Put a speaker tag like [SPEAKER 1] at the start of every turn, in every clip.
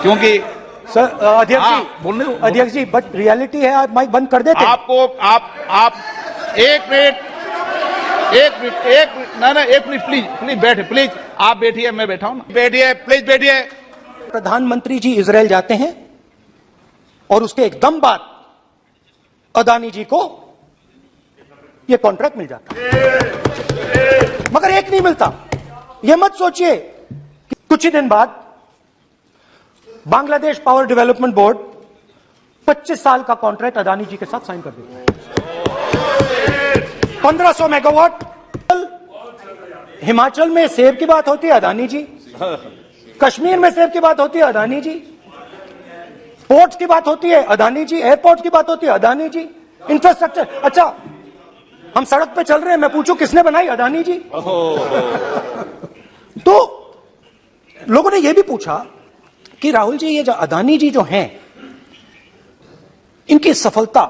[SPEAKER 1] क्योंकि
[SPEAKER 2] सर अध्यक्ष जी
[SPEAKER 1] बोलने दो।
[SPEAKER 2] अध्यक्ष जी, बट रियलिटी है, आप माइक बंद कर देते।
[SPEAKER 1] आपको आप एक मिनट प्लीज बैठे, प्लीज आप बैठिए, मैं बैठा हूं ना, बैठिए प्लीज बैठिए।
[SPEAKER 2] प्रधानमंत्री जी इजराइल जाते हैं और उसके एकदम बाद अदानी जी को यह कॉन्ट्रैक्ट मिल जाता है, मगर एक नहीं मिलता। यह मत सोचिए कि कुछ ही दिन बाद बांग्लादेश पावर डेवलपमेंट बोर्ड 25 साल का कॉन्ट्रैक्ट अदानी जी के साथ साइन कर देता है। 1500 मेगावाट। हिमाचल में सेब की बात होती है, अदानी जी। कश्मीर में सेब की बात होती है, अदानी जी। पोर्ट्स की बात होती है, अदानी जी। एयरपोर्ट की बात होती है, अदानी जी। इंफ्रास्ट्रक्चर, अच्छा हम सड़क पे चल रहे हैं, मैं पूछूं किसने बनाई, अदानी जी। तो लोगों ने यह भी पूछा कि राहुल जी, ये जो अदानी जी जो हैं, इनकी सफलता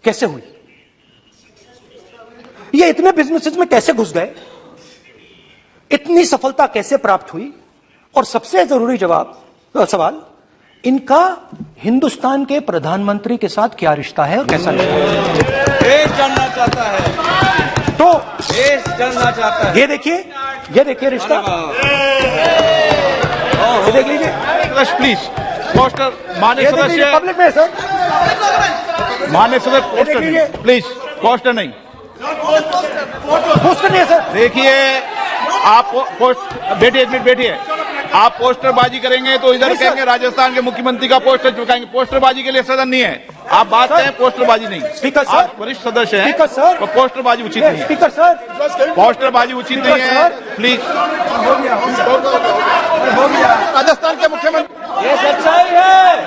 [SPEAKER 2] कैसे हुई, ये इतने बिजनेसेस में कैसे घुस गए, इतनी सफलता कैसे प्राप्त हुई, और सबसे जरूरी सवाल, इनका हिंदुस्तान के प्रधानमंत्री के साथ क्या रिश्ता है और कैसा रिश्ता है,
[SPEAKER 3] देश जानना चाहता है।
[SPEAKER 2] तो
[SPEAKER 3] देश जानना चाहता है।
[SPEAKER 2] ये देखिए रिश्ता, ये देख लीजिए
[SPEAKER 1] प्लीज पोस्टर, माननीय सदस्य
[SPEAKER 2] पब्लिक में सर,
[SPEAKER 1] माननीय सदस्य पोस्टर नहीं, प्लीज पोस्टर नहीं,
[SPEAKER 2] पोस्टर नहीं है सर।
[SPEAKER 1] देखिए आप बैठिए, एक मिनट बैठिए। आप पोस्टरबाजी करेंगे तो इधर कहेंगे राजस्थान के मुख्यमंत्री का पोस्टर चिपकाएंगे। पोस्टरबाजी के लिए सदन नहीं है, आप बात करें, पोस्टरबाजी नहीं।
[SPEAKER 2] स्पीकर सर,
[SPEAKER 1] आप वरिष्ठ सदस्य हैं,
[SPEAKER 2] स्पीकर सर,
[SPEAKER 1] तो पोस्टरबाजी उचित नहीं है।
[SPEAKER 2] स्पीकर सर,
[SPEAKER 1] पोस्टरबाजी उचित नहीं है, प्लीज। राजस्थान के मुख्यमंत्री,
[SPEAKER 3] ये सच्चाई है।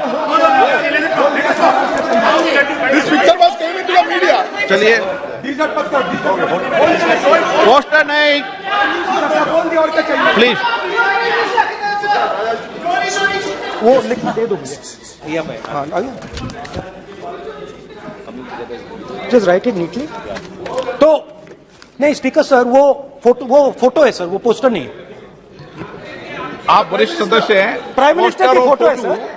[SPEAKER 1] चलिए पोस्टर नहीं, प्लीज
[SPEAKER 2] वो लिख दे दो मुझे। हाँ, जस्ट राइट इट नीटली। तो नहीं स्पीकर सर, वो फोटो है सर, वो पोस्टर नहीं है।
[SPEAKER 1] आप वरिष्ठ सदस्य हैं,
[SPEAKER 2] प्राइम मिनिस्टर की फोटो है सर,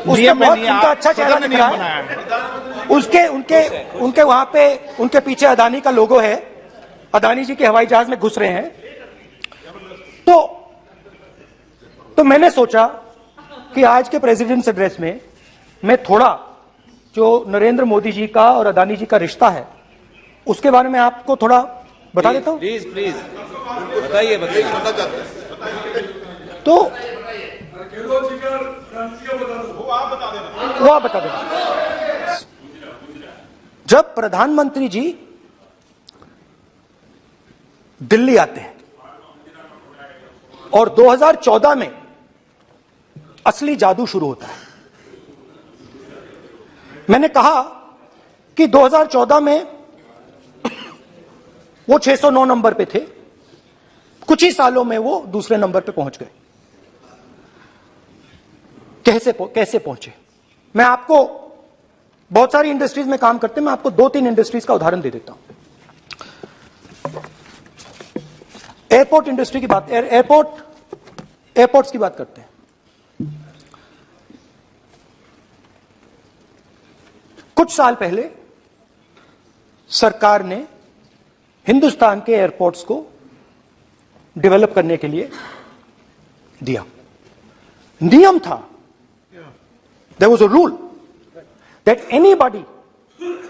[SPEAKER 2] उसमें बहुत उनका अच्छा चेहरा दिख रहा है। उनके वहां पे उनके पीछे अदानी का लोगो है, अदानी जी के हवाई जहाज में घुस रहे हैं। तो मैंने सोचा कि आज के प्रेसिडेंट्स एड्रेस में मैं थोड़ा जो नरेंद्र मोदी जी का और अदानी जी का रिश्ता है उसके बारे में आपको थोड़ा बता देता हूं।
[SPEAKER 3] प्लीज प्लीज बताइए।
[SPEAKER 2] तो वो आप बता देना। जब प्रधानमंत्री जी दिल्ली आते हैं और 2014 में असली जादू शुरू होता है। मैंने कहा कि 2014 में वो 609 नंबर पे थे, कुछ ही सालों में वो दूसरे नंबर पे पहुंच गए। कैसे पहुंचे? मैं आपको, बहुत सारी इंडस्ट्रीज में काम करते हैं, मैं आपको 2-3 इंडस्ट्रीज का उदाहरण दे देता हूं। एयरपोर्ट इंडस्ट्री की बात, एयरपोर्ट्स की बात करते हैं। कुछ साल पहले सरकार ने हिंदुस्तान के एयरपोर्ट्स को डेवलप करने के लिए दिया। नियम था, there was a rule that anybody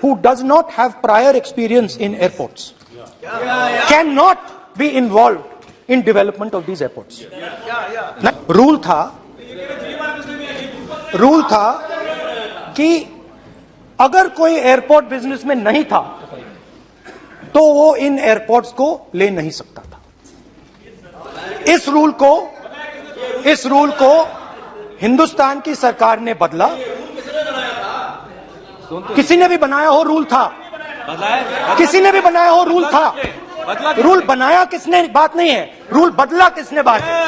[SPEAKER 2] who does not have prior experience in airports cannot be involved in development of these airports. Rule था कि अगर कोई एयरपोर्ट बिजनेस में नहीं था तो वो इन एयरपोर्ट्स को ले नहीं सकता था। इस रूल को हिंदुस्तान की सरकार ने बदला। किसी ने भी बनाया हो रूल था, किसी ने भी बनाया हो रूल था। रूल बनाया किसने बात नहीं है, रूल बदला किसने बात है।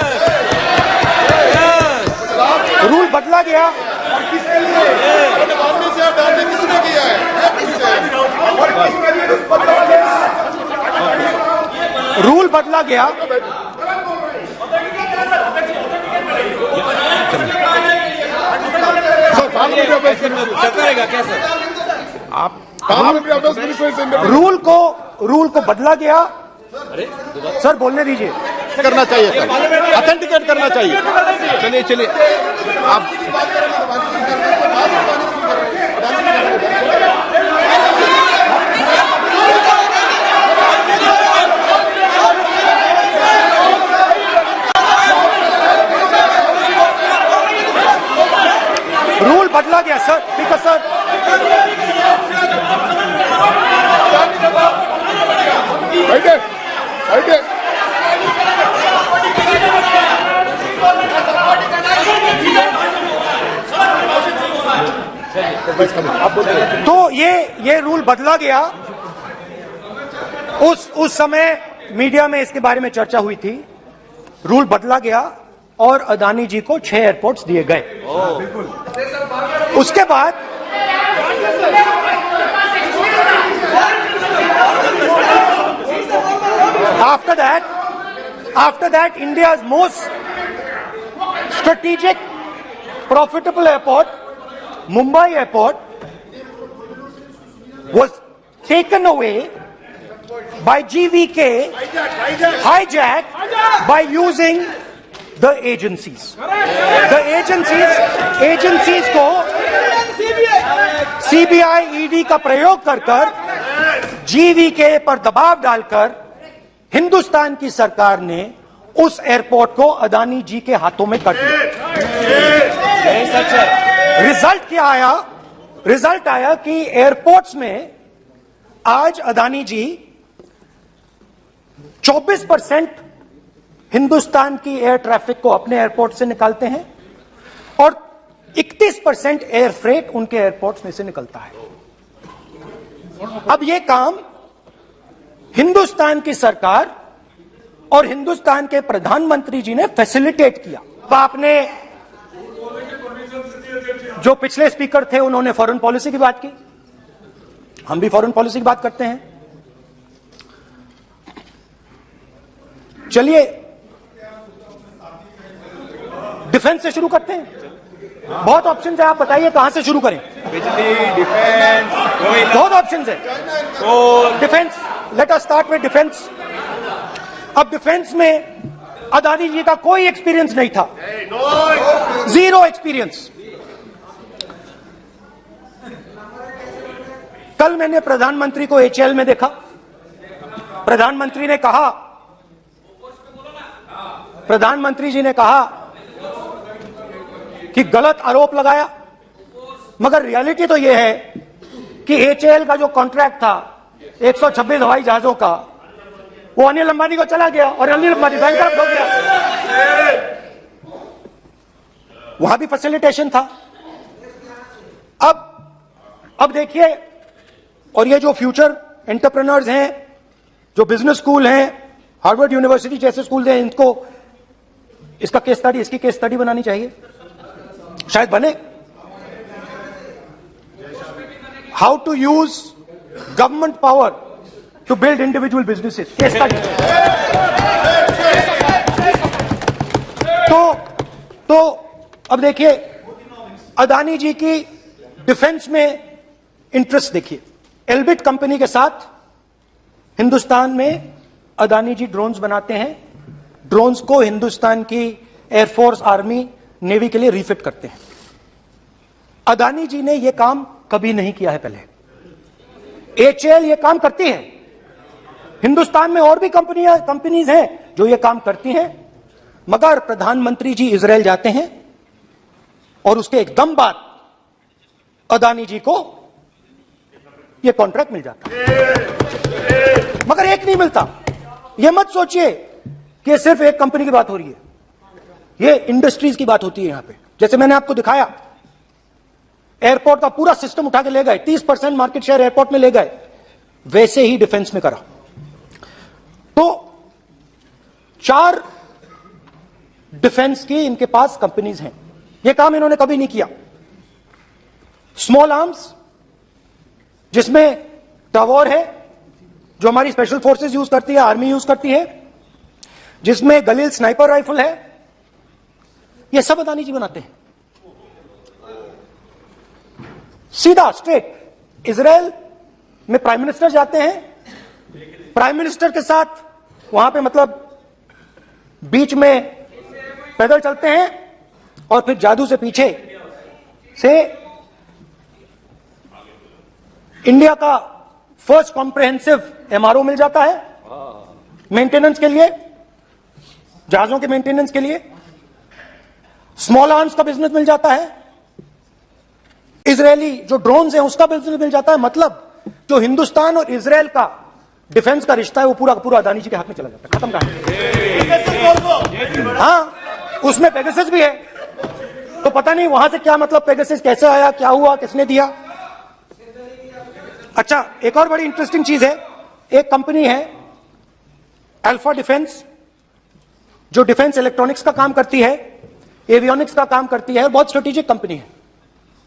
[SPEAKER 2] रूल बदला गया,
[SPEAKER 4] किसने किया है?
[SPEAKER 2] रूल बदला गया।
[SPEAKER 3] चलता रहेगा क्या सर?
[SPEAKER 2] रूल को बदला गया। सर बोलने दीजिए।
[SPEAKER 1] करना चाहिए सर, ऑथेंटिकेट करना चाहिए। चलिए चलिए आप
[SPEAKER 2] रूल बदला गया सर। स्पीकर सर,
[SPEAKER 4] बैठे बैठे
[SPEAKER 2] तो ये रूल बदला गया। उस समय मीडिया में इसके बारे में चर्चा हुई थी। रूल बदला गया और अदानी जी को 6 एयरपोर्ट्स दिए गए। उसके बाद after that India's most strategic profitable airport, Mumbai airport, was taken away by GVK, hijacked by using the agencies. The agencies को CBI, ED का प्रयोग कर GVK पर दबाव डालकर हिंदुस्तान की सरकार ने उस एयरपोर्ट को अदानी जी के हाथों में कर दिया। रिजल्ट क्या आया? रिजल्ट आया कि एयरपोर्ट्स में आज अदानी जी 24% हिंदुस्तान की एयर ट्रैफिक को अपने एयरपोर्ट से निकालते हैं और 31% एयर फ्रेट उनके एयरपोर्ट्स में से निकलता है। अब यह काम हिंदुस्तान की सरकार और हिंदुस्तान के प्रधानमंत्री जी ने फैसिलिटेट किया। आपने जो पिछले स्पीकर थे उन्होंने फॉरेन पॉलिसी की बात की, हम भी फॉरेन पॉलिसी की बात करते हैं। चलिए डिफेंस से शुरू करते हैं। बहुत ऑप्शन है, आप बताइए कहां से शुरू करें?
[SPEAKER 3] बिजली, डिफेंस,
[SPEAKER 2] बहुत ऑप्शन है। Defence, let us start with defence. अब डिफेंस में अदानी जी का कोई एक्सपीरियंस नहीं था, जीरो एक्सपीरियंस। कल मैंने प्रधानमंत्री को HAL में देखा। प्रधानमंत्री जी ने कहा कि गलत आरोप लगाया, मगर रियलिटी तो यह है कि HAL का जो कॉन्ट्रैक्ट था 126 हवाई जहाजों का, वो अनिल अंबानी को चला गया और अनिल अंबानी बैंकरप्ट हो गया। वहां भी फैसिलिटेशन था। अब देखिए, और ये जो फ्यूचर एंटरप्रेन्योर्स हैं, जो बिजनेस स्कूल हैं, हार्वर्ड यूनिवर्सिटी जैसे स्कूल हैं, इनको इसकी केस स्टडी बनानी चाहिए, शायद बने। How to use government power to build individual businesses, case study. तो अब देखिए, अदानी जी की डिफेंस में इंटरेस्ट देखिए। एल्बिट कंपनी के साथ हिंदुस्तान में अदानी जी ड्रोन्स बनाते हैं। ड्रोन्स को हिंदुस्तान की एयरफोर्स, आर्मी, नेवी के लिए रिफिट करते हैं। अदानी जी ने यह काम कभी नहीं किया है पहले। HAL यह काम करती है। हिंदुस्तान में और भी कंपनीज हैं जो यह काम करती हैं, मगर प्रधानमंत्री जी इजराइल जाते हैं और उसके एकदम बाद अदानी जी को यह कॉन्ट्रैक्ट मिल जाता है, मगर एक नहीं मिलता। यह मत सोचिए कि सिर्फ एक कंपनी की बात हो रही है, यह इंडस्ट्रीज की बात होती है। यहां पे जैसे मैंने आपको दिखाया, एयरपोर्ट का पूरा सिस्टम उठा के ले गए, 30% मार्केट शेयर एयरपोर्ट में ले गए, वैसे ही डिफेंस में करा। तो 4 डिफेंस की इनके पास कंपनीज हैं। यह काम इन्होंने कभी नहीं किया। स्मॉल आर्म्स, जिसमें टावर है जो हमारी स्पेशल फोर्सेस यूज करती है, आर्मी यूज करती है, जिसमें गलील स्नाइपर राइफल है, यह सब अदानी जी बनाते हैं। सीधा स्ट्रेट इजराइल में प्राइम मिनिस्टर जाते हैं, प्राइम मिनिस्टर के साथ वहां पे मतलब बीच में पैदल चलते हैं और फिर जादू से पीछे से इंडिया का फर्स्ट कॉम्प्रिहेंसिव एमआरओ मिल जाता है मेंटेनेंस के लिए, जहाजों के मेंटेनेंस के लिए। स्मॉल आर्म्स का बिजनेस मिल जाता है, इजरायली जो ड्रोन्स हैं उसका बिजनेस मिल जाता है। मतलब जो हिंदुस्तान और इजरायल का डिफेंस का रिश्ता है वो पूरा का पूरा अदानी जी के हाथ में चला जाता है, खत्म कहानी। हाँ, उसमें पेगासस भी है, तो पता नहीं वहां से क्या मतलब पेगासस कैसे आया, क्या हुआ, किसने दिया। अच्छा, एक और बड़ी इंटरेस्टिंग चीज है, एक कंपनी है अल्फा डिफेंस जो डिफेंस इलेक्ट्रॉनिक्स का काम करती है, एवियोनिक्स का काम करती है, बहुत स्ट्रेटेजिक कंपनी है,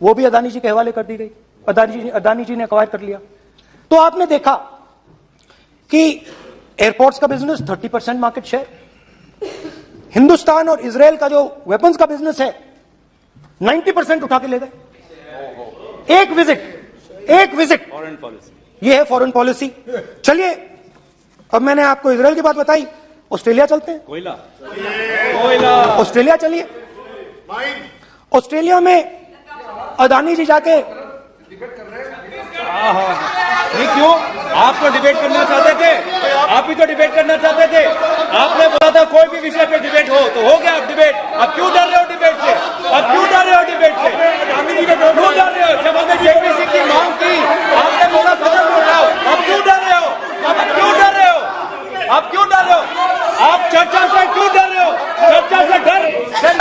[SPEAKER 2] वो भी अदानी जी के हवाले कर दी गई, अदानी जी ने एक्वायर कर लिया। तो आपने देखा कि एयरपोर्ट्स का बिजनेस 30% मार्केट शेयर, हिंदुस्तान और इजरायल का जो वेपन्स का बिजनेस है 90% उठा के ले गए। एक विजिट
[SPEAKER 3] फॉरेन पॉलिसी,
[SPEAKER 2] ये है फॉरेन पॉलिसी। चलिए, अब मैंने आपको इजरायल की बात बताई, ऑस्ट्रेलिया चलते हैं।
[SPEAKER 3] कोयला,
[SPEAKER 2] ऑस्ट्रेलिया चलिए। ऑस्ट्रेलिया में अदानी जी जाके,
[SPEAKER 3] ये क्यों? आप तो डिबेट करना चाहते थे, आप भी तो डिबेट करना चाहते थे। आपने बोला था कोई भी विषय पे डिबेट हो, तो हो गया अब डिबेट। अब क्यों डर रहे हो डिबेट से? अब क्यों डर रहे हो डिबेट से? क्यों डर रहे हो? जब हमने जेपीसी की मांग की, आपने बोला सदन में उठाओ। अब क्यों डर रहे हो? अब क्यों डर रहे हो? आप क्यों डर रहे हो? आप चर्चा से क्यों डर रहे हो? चर्चा से डर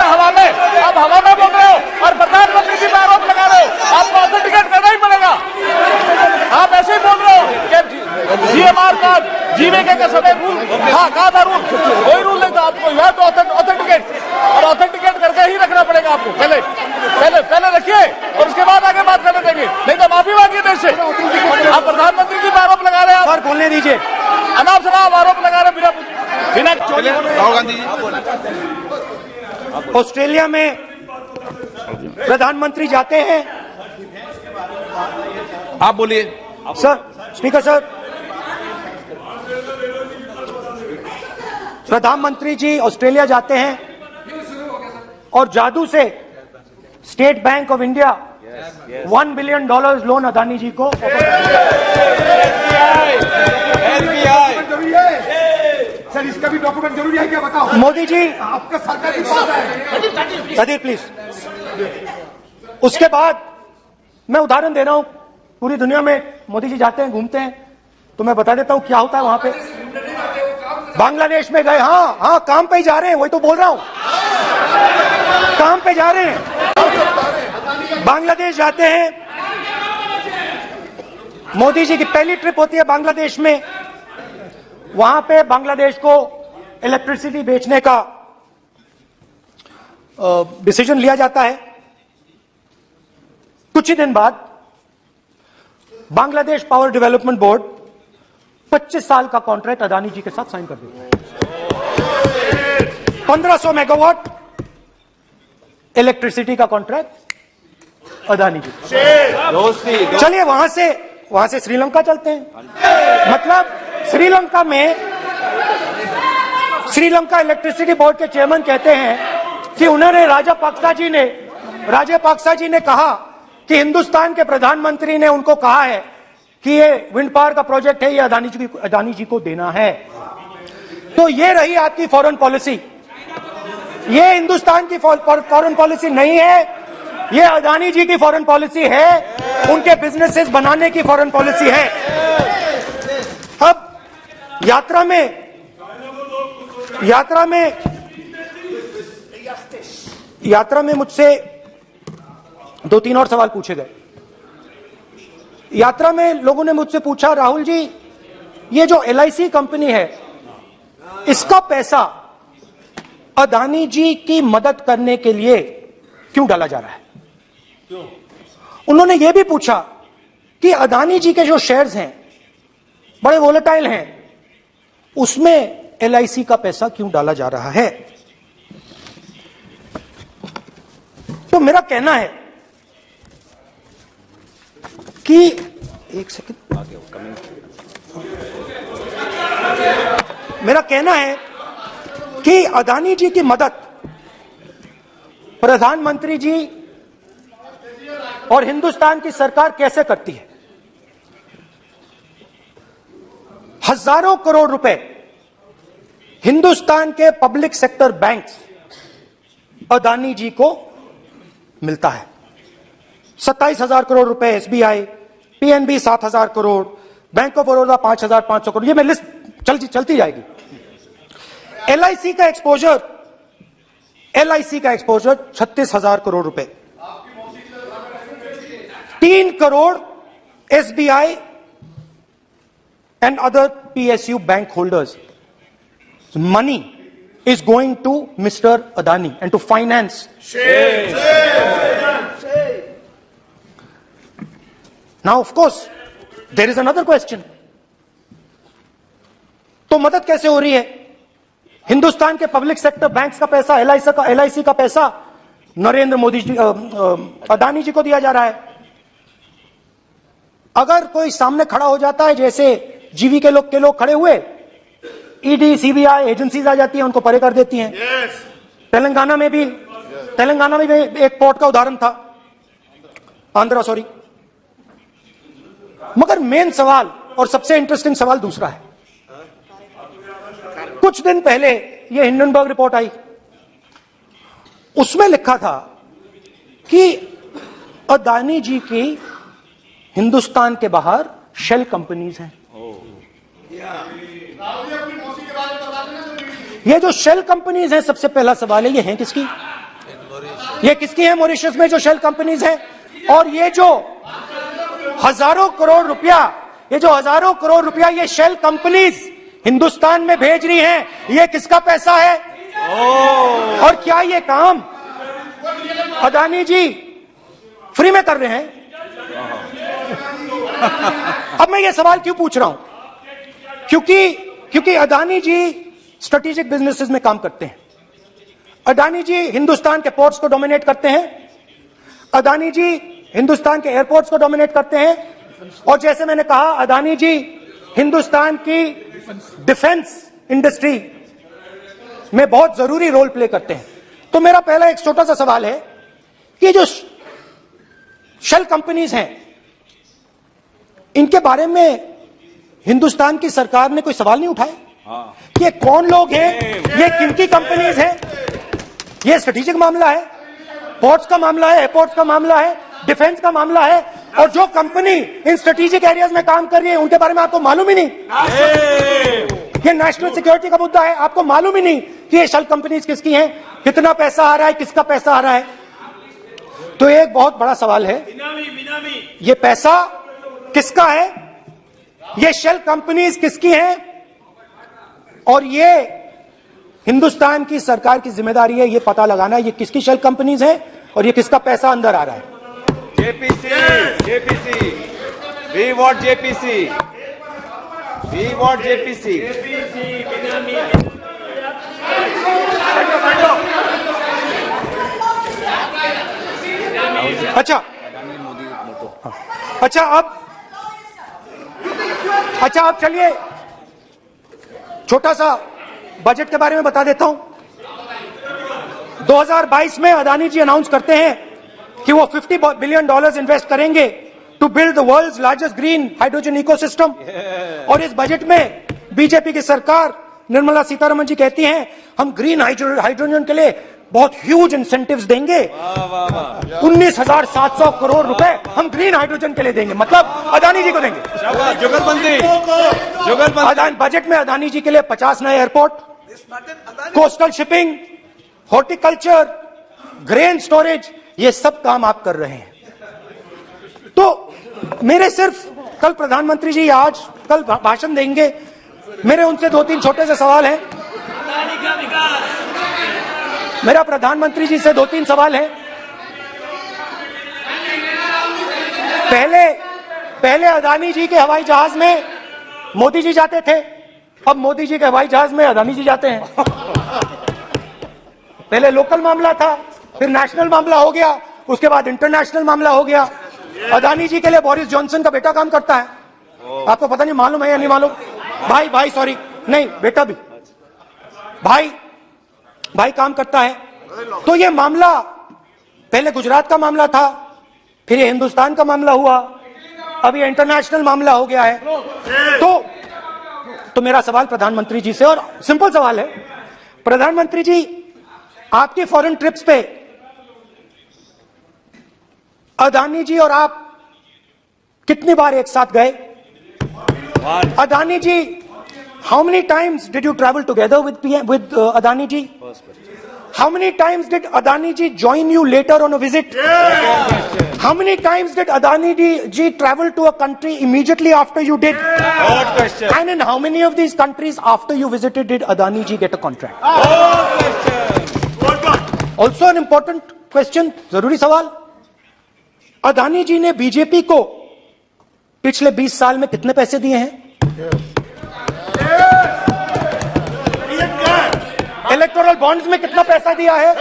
[SPEAKER 4] हवा में, आप हवा में बोल रहे हो और प्रधानमंत्री जी पर आरोप लगा रहे हो। आपको ऑथेंटिकेट करना ही पड़ेगा। आप ऐसे ही बोल रहे हो कि जीएमआर कार्ड, जीवीके का समय रूल, हाँ कहा था रूल, कोई रूल नहीं था। आपको यू हैव टू ऑथेंटिकेट, और ऑथेंटिकेट करके ही रखना पड़ेगा आपको। पहले रखिए और उसके बाद आगे बात करने देंगे, नहीं तो माफी मांगिए देश से। आप प्रधानमंत्री जी पर आरोप लगा रहे हैं,
[SPEAKER 2] सर बोलने दीजिए।
[SPEAKER 4] अनाप शनाप आरोप लगा रहे हैं बिना
[SPEAKER 1] राहुल गांधी जी,
[SPEAKER 2] ऑस्ट्रेलिया में प्रधानमंत्री जाते हैं।
[SPEAKER 1] आप बोलिए।
[SPEAKER 2] सर, स्पीकर सर, प्रधानमंत्री जी ऑस्ट्रेलिया जाते हैं और जादू से State Bank of India $1 billion loan Adani ji को
[SPEAKER 4] सर, इसका भी डॉक्यूमेंट जरूरी है क्या? बताओ।
[SPEAKER 2] मोदी जी,
[SPEAKER 4] आपका सरकार की बात है।
[SPEAKER 2] Sadyr please. उसके बाद मैं उदाहरण दे रहा हूं, पूरी दुनिया में मोदी जी जाते हैं, घूमते हैं, तो मैं बता देता हूं क्या होता है वहां पे। बांग्लादेश में गए, हाँ काम पे ही जा रहे हैं, वही तो बोल रहा हूं, काम पे जा रहे हैं। बांग्लादेश जाते हैं, मोदी जी की पहली ट्रिप होती है बांग्लादेश में। वहां पे बांग्लादेश को इलेक्ट्रिसिटी बेचने का डिसीजन लिया जाता है। कुछ ही दिन बाद बांग्लादेश पावर डेवलपमेंट बोर्ड 25 साल का कॉन्ट्रैक्ट अदानी जी के साथ साइन कर देता है। 1500 मेगावाट इलेक्ट्रिसिटी का कॉन्ट्रैक्ट अदानी जी। चलिए, वहां से श्रीलंका चलते हैं। मतलब श्रीलंका इलेक्ट्रिसिटी बोर्ड के चेयरमैन कहते हैं कि उन्होंने राजापाक्सा जी ने कहा कि हिंदुस्तान के प्रधानमंत्री ने उनको कहा है कि ये विंड पावर का प्रोजेक्ट है, ये अदानी जी को देना है। तो ये रही आपकी फॉरेन पॉलिसी। ये हिंदुस्तान की फॉरेन पॉलिसी नहीं है, ये अदानी जी की फॉरेन पॉलिसी है, उनके बिजनेसेस बनाने की फॉरेन पॉलिसी है। अब यात्रा में मुझसे 2-3 और सवाल पूछे गए। यात्रा में लोगों ने मुझसे पूछा, राहुल जी, ये जो LIC कंपनी है, इसका पैसा अदानी जी की मदद करने के लिए क्यों डाला जा रहा है? उन्होंने यह भी पूछा कि अदानी जी के जो शेयर्स हैं बड़े वोलेटाइल हैं, उसमें LIC का पैसा क्यों डाला जा रहा है? तो मेरा कहना है कि एक सेकंड, मेरा कहना है कि अदानी जी की मदद प्रधानमंत्री जी और हिंदुस्तान की सरकार कैसे करती है। हजारों करोड़ रुपए हिंदुस्तान के public sector banks Adani ji को मिलता है। 27,000 करोड़ रुपए SBI, PNB 7,000 crore, bank of Baroda 5,500 crore, ये मैं लिस्ट चलती जाएगी। एलआईसी का एक्सपोजर 36,000 करोड़ रुपए, 3 crore SBI and other PSU bank holders. Money is going to Mr. Adani and to finance. Now, of course, there is another question. तो मदद कैसे हो रही है? हिंदुस्तान के पब्लिक सेक्टर बैंक्स का पैसा, एलआईसी का पैसा नरेंद्र मोदी जी, अदानी जी को दिया जा रहा है। अगर कोई सामने खड़ा हो जाता है, जैसे जीवी के लोग खड़े हुए, ईडी सीबीआई एजेंसीज आ जाती हैं, उनको परे कर देती हैं। तेलंगाना में भी एक पोर्ट का उदाहरण था, आंध्रा, सॉरी। मगर मेन सवाल और सबसे इंटरेस्टिंग सवाल दूसरा है। कुछ दिन पहले ये हिंडनबर्ग रिपोर्ट आई, उसमें लिखा था कि अदानी जी की हिंदुस्तान के बाहर शेल कंपनीज हैं। ये जो शेल कंपनीज हैं, सबसे पहला सवाल है, ये हैं किसकी? ये किसकी है मॉरिशस में जो शेल कंपनीज हैं? और ये जो हजारों करोड़ रुपया ये शेल कंपनीज हिंदुस्तान में भेज रही हैं, ये किसका पैसा है? और क्या ये काम अदानी जी फ्री में कर रहे हैं? अब मैं ये सवाल क्यों पूछ रहा हूं? क्योंकि अदानी जी स्ट्रेटेजिक बिजनेसेस में काम करते हैं। अदानी जी हिंदुस्तान के पोर्ट्स को डोमिनेट करते हैं। अदानी जी हिंदुस्तान के एयरपोर्ट्स को डोमिनेट करते हैं। और जैसे मैंने कहा, अदानी जी हिंदुस्तान की डिफेंस इंडस्ट्री में बहुत जरूरी रोल प्ले करते हैं। तो मेरा पहला एक छोटा सा सवाल है कि जो शेल कंपनीज हैं, इनके बारे में हिंदुस्तान की सरकार ने कोई सवाल नहीं उठाए? ये कौन लोग हैं? ये किनकी कंपनीज हैं? ये स्ट्रेटेजिक मामला है, पोर्ट्स का मामला है, एयरपोर्ट्स का मामला है, डिफेंस का मामला है। और जो कंपनी इन स्ट्रेटेजिक एरियाज में काम कर रही है, उनके बारे में आपको मालूम ही नहीं। ये नेशनल सिक्योरिटी का मुद्दा है, आपको मालूम ही नहीं कि ये शेल कंपनीज किसकी हैं, कितना पैसा आ रहा है, किसका पैसा आ रहा है। तो एक बहुत बड़ा सवाल है, ये पैसा किसका है? ये शेल कंपनीज किसकी हैं? और ये हिंदुस्तान की सरकार की जिम्मेदारी है ये पता लगाना ये किसकी शेल कंपनीज हैं और ये किसका पैसा अंदर आ रहा है।
[SPEAKER 3] JPC, we want JPC, we want JPC.
[SPEAKER 2] अच्छा अब चलिए छोटा सा बजट के बारे में बता देता हूं। 2022 में अदानी जी अनाउंस करते हैं कि वो $50 बिलियन इन्वेस्ट करेंगे to build the world's largest green hydrogen ecosystem. और इस बजट में बीजेपी की सरकार निर्मला सीतारमण जी कहती हैं हम ग्रीन हाइड्रोजन के लिए बहुत ह्यूज इंसेंटिव्स देंगे। 19,700 करोड़ रुपए हम ग्रीन हाइड्रोजन के लिए देंगे, मतलब अदानी जी को देंगे। जुगलबंदी बजट में अदानी जी के लिए 50 नए airport, coastal shipping, horticulture, grain storage, ये सब काम आप कर रहे हैं। तो मेरे सिर्फ कल प्रधानमंत्री जी कल भाषण देंगे, मेरे उनसे 2-3 छोटे से सवाल हैं। मेरा प्रधानमंत्री जी से 2-3 सवाल है। पहले अदानी जी के हवाई जहाज में मोदी जी जाते थे, अब मोदी जी के हवाई जहाज में अदानी जी जाते हैं। पहले लोकल मामला था, फिर नेशनल मामला हो गया, उसके बाद इंटरनेशनल मामला हो गया। अदानी जी के लिए बोरिस जॉनसन का बेटा काम करता है, आपको पता नहीं मालूम है या नहीं मालूम? भाई सॉरी, नहीं बेटा भी, भाई काम करता है। तो ये मामला पहले गुजरात का मामला था, फिर ये हिंदुस्तान का मामला हुआ, अब ये इंटरनेशनल मामला हो गया है। तो मेरा सवाल प्रधानमंत्री जी से, और सिंपल सवाल है, प्रधानमंत्री जी आपकी फॉरेन ट्रिप्स पे अदानी जी और आप कितनी बार एक साथ गए? Adani ji, how many times did you travel together with Adani ji? How many times did Adani ji join you later on a visit? How many times did Adani ji travel to a country immediately after you did?
[SPEAKER 3] Good question.
[SPEAKER 2] And in how many of these countries after you visited did Adani ji get a contract? Also an important question, जरूरी सवाल, अदानी जी ने BJP को पिछले 20 साल में कितने पैसे दिए हैं? इलेक्टोरल बॉन्ड्स में कितना पैसा दिया है?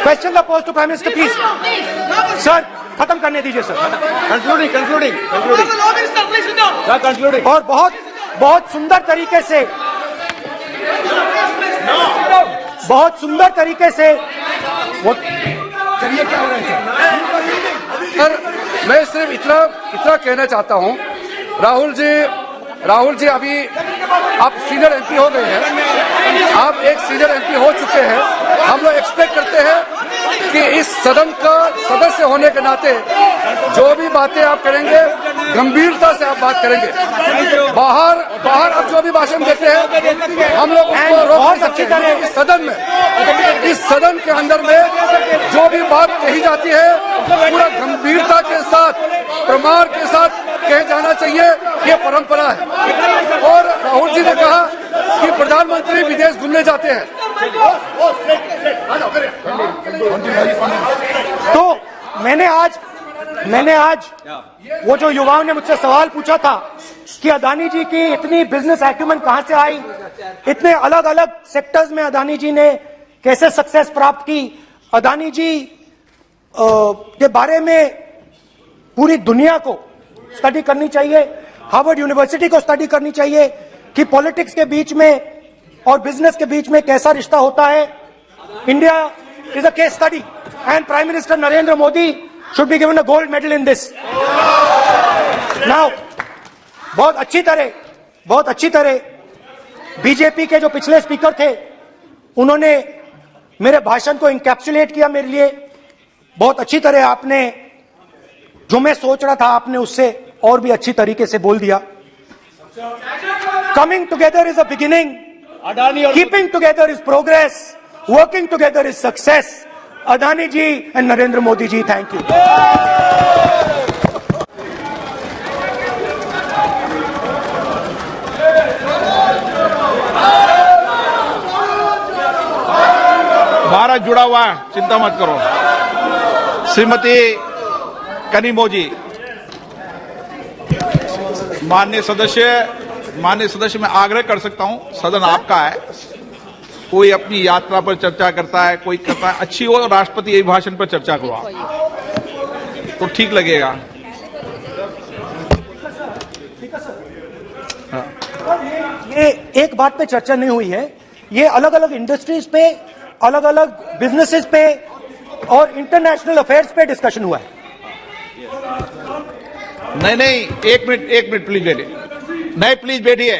[SPEAKER 2] Question the post to prime minister please. Sir खत्म करने दीजिए सर।
[SPEAKER 3] कंक्लूडिंग
[SPEAKER 2] और बहुत सुंदर तरीके से वो
[SPEAKER 5] सर, मैं सिर्फ इतना कहना चाहता हूं, राहुल जी अभी आप सीनियर एमपी हो गए हैं, आप एक सीनियर एमपी हो चुके हैं। हम लोग एक्सपेक्ट करते हैं कि इस सदन का सदस्य होने के नाते जो भी बातें आप करेंगे गंभीरता से आप बात करेंगे। बाहर आप जो भी भाषण देते हैं हम लोग उसको रोक नहीं सकते। इस सदन के अंदर में जो भी बात कही जाती है पूरा गंभीरता के साथ, प्रमाण के साथ कहे जाना चाहिए, ये परंपरा है। और राहुल जी ने कहा कि प्रधानमंत्री विदेश घूमने जाते हैं,
[SPEAKER 2] तो मैंने आज वो जो युवाओं ने मुझसे सवाल पूछा था कि अदानी जी की इतनी बिजनेस एक्यूमेंट कहां से आई, इतने अलग अलग सेक्टर्स में अदानी जी ने कैसे सक्सेस प्राप्त की, अदानी जी के बारे में पूरी दुनिया को स्टडी करनी चाहिए, हार्वर्ड यूनिवर्सिटी को स्टडी करनी चाहिए कि पॉलिटिक्स के बीच में और बिजनेस के बीच में कैसा रिश्ता होता है। India is a case study and prime minister Narendra Modi should be given a gold medal in this. Now, बहुत अच्छी तरह बीजेपी के जो पिछले स्पीकर थे उन्होंने मेरे भाषण को इंकैप्सुलेट किया मेरे लिए बहुत अच्छी तरह। आपने जो मैं सोच रहा था आपने उससे और भी अच्छी तरीके से बोल दिया। Coming together is a beginning. Keeping together is progress. Working together is success. Adani ji and Narendra Modi ji, thank you.
[SPEAKER 1] Bharat जुड़ा हुआ है, चिंता मत करो। श्रीमती कनिमो जी, माननीय सदस्य मैं आग्रह कर सकता हूं, सदन आपका है। कोई अपनी यात्रा पर चर्चा करता है, कोई करता है, अच्छी हो राष्ट्रपति यही भाषण पर चर्चा करो तो ठीक लगेगा।
[SPEAKER 2] ये एक बात पे चर्चा नहीं हुई है, ये अलग अलग इंडस्ट्रीज पे, अलग अलग बिजनेसेस पे और इंटरनेशनल अफेयर्स पे डिस्कशन हुआ है।
[SPEAKER 1] नहीं, एक मिनट प्लीज बैठिए। नहीं, प्लीज बैठिए।